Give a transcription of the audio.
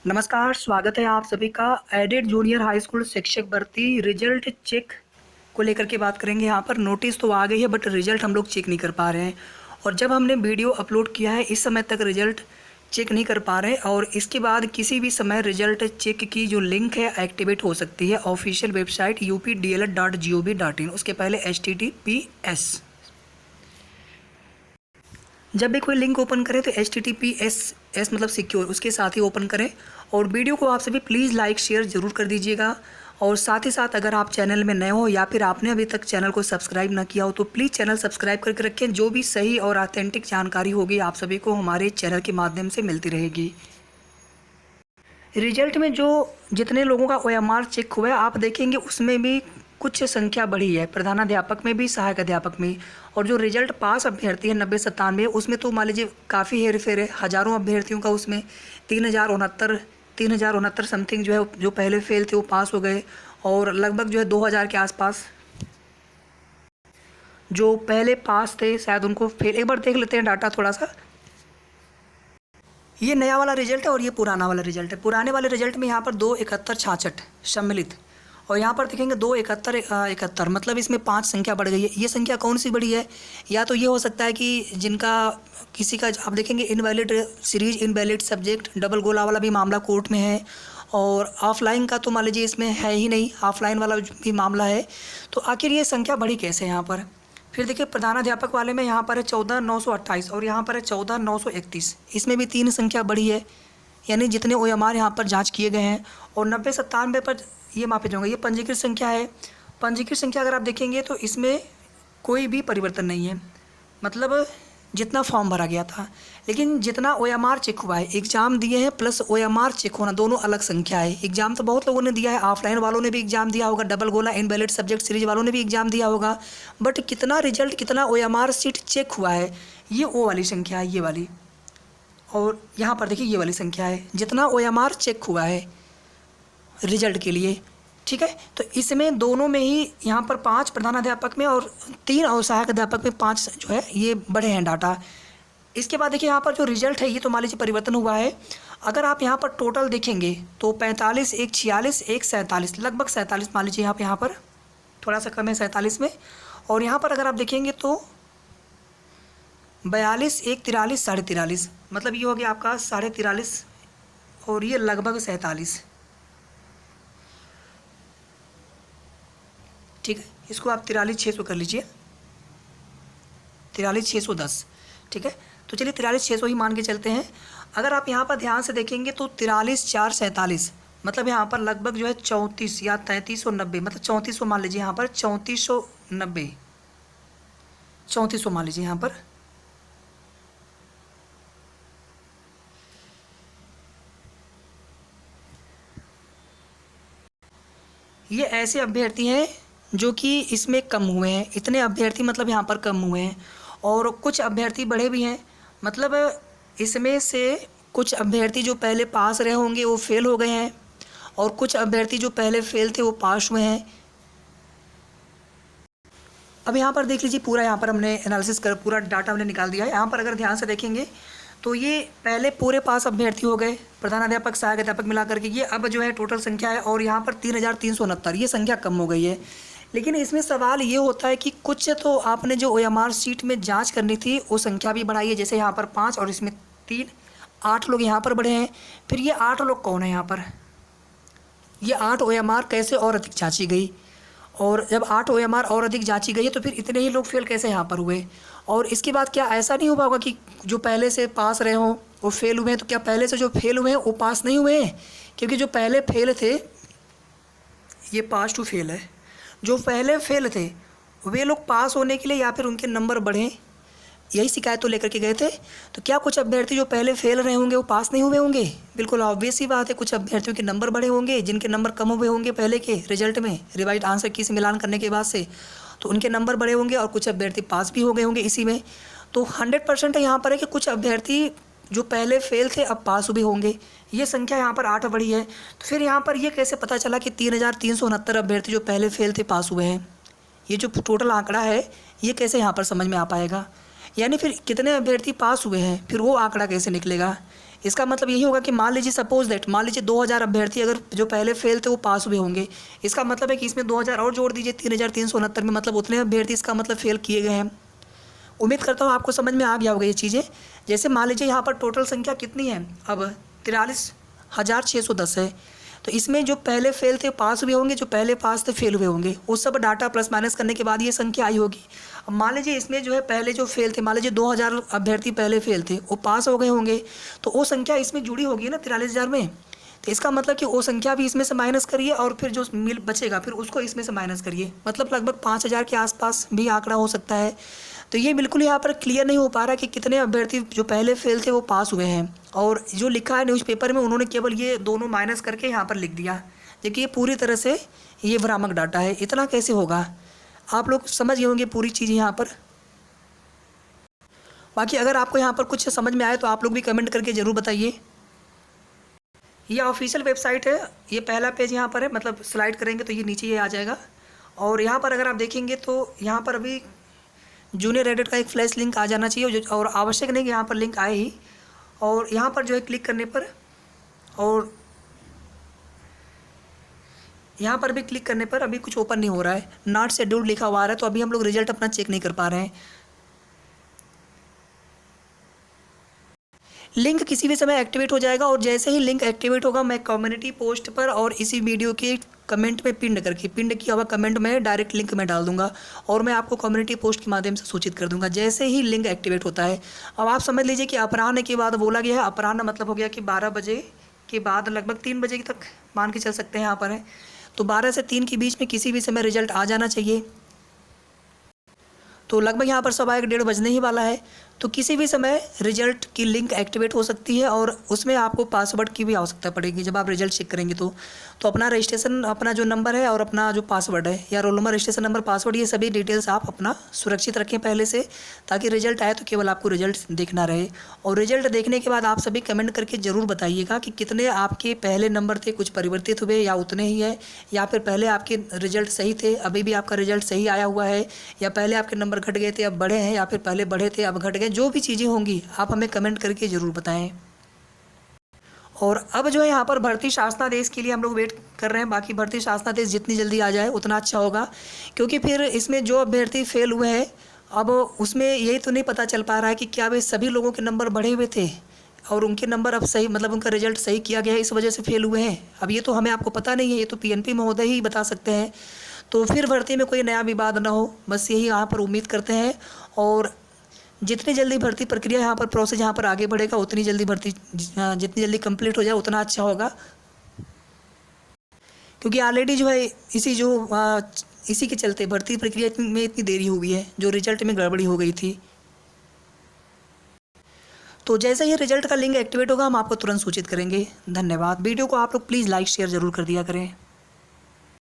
नमस्कार, स्वागत है आप सभी का एडेड जूनियर हाई स्कूल शिक्षक भर्ती रिजल्ट चेक को लेकर के बात करेंगे। यहाँ पर नोटिस तो आ गई है बट रिजल्ट हम लोग चेक नहीं कर पा रहे हैं और जब हमने वीडियो अपलोड किया है इस समय तक रिजल्ट चेक नहीं कर पा रहे हैं और इसके बाद किसी भी समय रिजल्ट चेक की जो लिंक है एक्टिवेट हो सकती है ऑफिशियल वेबसाइट updled.gov.in। उसके पहले https जब भी कोई लिंक ओपन करें तो https मतलब सिक्योर उसके साथ ही ओपन करें। और वीडियो को आप सभी प्लीज़ लाइक शेयर ज़रूर कर दीजिएगा और साथ ही साथ अगर आप चैनल में नए हो या फिर आपने अभी तक चैनल को सब्सक्राइब ना किया हो तो प्लीज़ चैनल सब्सक्राइब करके रखें। जो भी सही और ऑथेंटिक जानकारी होगी आप सभी को हमारे चैनल के माध्यम से मिलती रहेगी। रिजल्ट में जो जितने लोगों का OMR चेक हुआ है आप देखेंगे उसमें भी कुछ संख्या बढ़ी है, प्रधानाध्यापक में भी सहायक अध्यापक में। और जो रिजल्ट पास अभ्यर्थी है 90-97 उसमें तो मान लीजिए काफ़ी हेर फेर है, हज़ारों अभ्यर्थियों का उसमें 3069 समथिंग जो है जो पहले फेल थे वो पास हो गए और लगभग जो है 2000 के आसपास जो पहले पास थे शायद उनको फेल। एक बार देख लेते हैं डाटा थोड़ा सा। ये नया वाला रिजल्ट है और ये पुराना वाला रिजल्ट है। पुराने वाले रिजल्ट में यहाँ पर 27166 सम्मिलित और यहाँ पर देखेंगे 27171 मतलब इसमें 5 संख्या बढ़ गई है। ये संख्या कौन सी बढ़ी है? या तो ये हो सकता है कि जिनका किसी का आप देखेंगे invalid series invalid subject double गोला वाला भी मामला कोर्ट में है और ऑफलाइन का तो मान लीजिए इसमें है ही नहीं, ऑफलाइन वाला भी मामला है। तो आखिर ये संख्या बढ़ी कैसे यहाँ पर? फिर देखिए प्रधानाध्यापक वाले में यहाँ पर है 14928 और यहाँ पर है 14931। इसमें भी 3 संख्या बढ़ी है, यानी जितने OMR यहाँ पर जांच किए गए हैं। और 90-97 पर ये मापे जाएंगे। ये पंजीकृत संख्या है। पंजीकृत संख्या अगर आप देखेंगे तो इसमें कोई भी परिवर्तन नहीं है, मतलब जितना फॉर्म भरा गया था। लेकिन जितना OMR चेक हुआ है, एग्ज़ाम दिए हैं प्लस OMR चेक होना दोनों अलग संख्या है। एग्ज़ाम तो बहुत लोगों ने दिया है, ऑफलाइन वालों ने भी एग्ज़ाम दिया होगा, डबल गोला इनवैलिड सब्जेक्ट सीरीज वालों ने भी एग्ज़ाम दिया होगा, बट कितना रिजल्ट कितना OMR सीट चेक हुआ है ये वो वाली संख्या है, ये वाली। और यहाँ पर देखिए ये वाली संख्या है जितना OMR चेक हुआ है रिजल्ट के लिए, ठीक है। तो इसमें दोनों में ही यहाँ पर 5 प्रधानाध्यापक में और 3 और सहायक अध्यापक में 5 जो है ये बढ़े हैं डाटा। इसके बाद देखिए यहाँ पर जो रिजल्ट है ये तो मान लीजिए परिवर्तन हुआ है। अगर आप यहाँ पर टोटल देखेंगे तो 45, 1 46, 1 47, लगभग 47 मान लीजिए। यहाँ पर थोड़ा सा कम है 47 में। और यहाँ पर अगर आप देखेंगे तो 42, 1 43, 43.5 मतलब ये हो गया आपका 43.5 और ये लगभग 47, ठीक है। इसको आप 43,600 कर लीजिए, 43,610, ठीक है। तो चलिए 43,600 ही मान के चलते हैं। अगर आप यहाँ पर ध्यान से देखेंगे तो 43,447 मतलब यहाँ पर लगभग जो है 34 या 3390 मतलब 3400 मान लीजिए। यहाँ पर 3490, 3400 मान लीजिए। यहाँ पर ये ऐसे अभ्यर्थी हैं जो कि इसमें कम हुए हैं। इतने अभ्यर्थी मतलब यहाँ पर कम हुए हैं और कुछ अभ्यर्थी बढ़े भी हैं। मतलब इसमें से कुछ अभ्यर्थी जो पहले पास रहे होंगे वो फेल हो गए हैं और कुछ अभ्यर्थी जो पहले फेल थे वो पास हुए हैं। अब यहाँ पर देख लीजिए पूरा, यहाँ पर हमने एनालिसिस कर पूरा डाटा हमने निकाल दिया है। यहाँ पर अगर ध्यान से देखेंगे तो ये पहले पूरे पास अभ्यर्थी हो गए, प्रधानाध्यापक सहायक अध्यापक मिला करके ये अब जो है टोटल संख्या है। और यहाँ पर 3,369 ये संख्या कम हो गई है। लेकिन इसमें सवाल ये होता है कि कुछ तो आपने जो OMR सीट में जांच करनी थी वो संख्या भी बढ़ाई है। जैसे यहाँ पर 5 और इसमें 3, 8 लोग यहाँ पर बढ़े हैं। फिर ये 8 लोग कौन है? यहाँ पर ये 8 OMR कैसे और अधिक जांची गई? और जब 8 OMR और अधिक जांची गई है तो फिर इतने ही लोग फेल कैसे यहाँ पर हुए? और इसके बाद क्या ऐसा नहीं हुआ होगा कि जो पहले से पास रहे हों वो फेल हुए हैं? तो क्या पहले से जो फेल हुए हैं वो पास नहीं हुए हैं? क्योंकि जो पहले फेल थे ये पास टू फेल है। जो पहले फेल थे वे लोग पास होने के लिए या फिर उनके नंबर बढ़ें यही शिकायत तो लेकर के गए थे। तो क्या कुछ अभ्यर्थी जो पहले फेल रहे होंगे वो पास नहीं हुए होंगे? बिल्कुल ऑब्वियस ही बात है। कुछ अभ्यर्थियों के नंबर बढ़े होंगे, जिनके नंबर कम हुए होंगे पहले के रिजल्ट में रिवाइज आंसर की से मिलान करने के बाद से, तो उनके नंबर बढ़े होंगे और कुछ अभ्यर्थी पास भी हो गए होंगे इसी में। तो 100% यहाँ पर है कि कुछ अभ्यर्थी जो पहले फेल थे अब पास भी होंगे। ये संख्या यहाँ पर 8 बढ़ी है। तो फिर यहाँ पर ये कैसे पता चला कि 3,369 अभ्यर्थी जो पहले फेल थे पास हुए हैं? ये जो टोटल आंकड़ा है ये कैसे यहाँ पर समझ में आ पाएगा? यानी फिर कितने अभ्यर्थी पास हुए हैं फिर वो आंकड़ा कैसे निकलेगा? इसका मतलब यही होगा कि मान लीजिए सपोज दैट, मान लीजिए 2000 अभ्यर्थी अगर जो पहले फेल थे वो पास हुए होंगे, इसका मतलब है कि इसमें 2000 और जोड़ दीजिए 3369 में, मतलब उतने अभ्यर्थी इसका मतलब फेल किए गए हैं। उम्मीद करता हूँ आपको समझ में आ गया होगा ये चीज़ें। जैसे मान लीजिए यहाँ पर टोटल संख्या कितनी है, अब 43,610 है, तो इसमें जो पहले फेल थे पास हुए होंगे, जो पहले पास थे फेल हुए होंगे, वो सब डाटा प्लस माइनस करने के बाद ये संख्या आई होगी। अब मान लीजिए इसमें जो है पहले जो फेल थे, मान लीजिए 2000 अभ्यर्थी पहले फेल थे, वो पास हो गए होंगे, तो वो संख्या इसमें जुड़ी होगी ना 43,000 में। तो इसका मतलब कि वो संख्या भी इसमें से माइनस करिए और फिर जो मिल बचेगा फिर उसको इसमें से माइनस करिए, मतलब लगभग 5000 के आसपास भी आंकड़ा हो सकता है। तो ये बिल्कुल यहाँ पर क्लियर नहीं हो पा रहा कि कितने अभ्यर्थी जो पहले फेल थे वो पास हुए हैं, और जो लिखा है न्यूज़पेपर में उन्होंने केवल ये दोनों माइनस करके यहाँ पर लिख दिया। देखिए ये पूरी तरह से ये भ्रामक डाटा है, इतना कैसे होगा। आप लोग समझ गए होंगे पूरी चीज़ यहाँ पर। बाकी अगर आपको यहाँ पर कुछ समझ में आए तो आप लोग भी कमेंट करके ज़रूर बताइए। ये ऑफिशियल वेबसाइट है, ये पहला पेज यहाँ पर है, मतलब स्लाइड करेंगे तो ये नीचे ये आ जाएगा। और यहाँ पर अगर आप देखेंगे तो यहाँ पर अभी जूनियर एडिट का एक फ्लैश लिंक आ जाना चाहिए, और आवश्यक नहीं कि यहाँ पर लिंक आए ही। और यहाँ पर जो है क्लिक करने पर, और यहाँ पर भी क्लिक करने पर अभी कुछ ओपन नहीं हो रहा है, नॉट शेड्यूल्ड लिखा हुआ आ रहा है, तो अभी हम लोग रिजल्ट अपना चेक नहीं कर पा रहे हैं। लिंक किसी भी समय एक्टिवेट हो जाएगा, और जैसे ही लिंक एक्टिवेट होगा मैं कम्युनिटी पोस्ट पर और इसी वीडियो के कमेंट में पिंड किया हुआ कमेंट में डायरेक्ट लिंक मैं डाल दूंगा, और मैं आपको कम्युनिटी पोस्ट के माध्यम से सूचित कर दूंगा जैसे ही लिंक एक्टिवेट होता है। अब आप समझ लीजिए कि अपराह्न के बाद बोला गया है, अपराह्न मतलब हो गया कि 12 बजे के बाद लगभग 3 बजे तक मान के चल सकते हैं यहाँ पर है, तो 12 से 3 के बीच में किसी भी समय रिजल्ट आ जाना चाहिए। तो लगभग यहाँ पर 1:15 बजने ही वाला है, तो किसी भी समय रिजल्ट की लिंक एक्टिवेट हो सकती है, और उसमें आपको पासवर्ड की भी आवश्यकता पड़ेगी जब आप रिजल्ट चेक करेंगे। तो अपना रजिस्ट्रेशन, अपना जो नंबर है और अपना जो पासवर्ड है, या roll number, registration number, password, ये सभी डिटेल्स आप अपना सुरक्षित रखें पहले से, ताकि रिजल्ट आए तो केवल आपको रिजल्ट देखना रहे। और रिजल्ट देखने के बाद आप सभी कमेंट करके ज़रूर बताइएगा कि कितने आपके पहले नंबर थे, कुछ परिवर्तित हुए या उतने ही है, या फिर पहले आपके रिजल्ट सही थे अभी भी आपका रिजल्ट सही आया हुआ है, या पहले आपके नंबर घट गए थे अब बढ़े हैं, या फिर पहले बढ़े थे अब घट गए। जो भी चीज़ें होंगी आप हमें कमेंट करके ज़रूर बताएं। और अब जो है यहाँ पर भर्ती शासनादेश के लिए हम लोग वेट कर रहे हैं। बाकी भर्ती शासनादेश जितनी जल्दी आ जाए उतना अच्छा होगा, क्योंकि फिर इसमें जो अभ्यर्थी फेल हुए हैं अब उसमें यही तो नहीं पता चल पा रहा है कि क्या वे सभी लोगों के नंबर बढ़े हुए थे और उनके नंबर अब सही, मतलब उनका रिजल्ट सही किया गया है, इस वजह से फेल हुए हैं। अब ये तो हमें आपको पता नहीं है, ये तो पीएनपी महोदय ही बता सकते हैं। तो फिर भर्ती में कोई नया विवाद ना हो, बस यही यहाँ पर उम्मीद करते हैं। और जितनी जल्दी भर्ती प्रक्रिया यहाँ पर प्रोसेस यहाँ पर आगे बढ़ेगा उतनी जल्दी भर्ती जितनी जल्दी कंप्लीट हो जाए उतना अच्छा होगा, क्योंकि ऑलरेडी जो है इसी के चलते भर्ती प्रक्रिया में इतनी देरी हो गई है, जो रिजल्ट में गड़बड़ी हो गई थी। तो जैसे ही रिजल्ट का लिंक एक्टिवेट होगा हम आपको तुरंत सूचित करेंगे। धन्यवाद। वीडियो को आप लोग प्लीज़ लाइक शेयर ज़रूर कर दिया करें।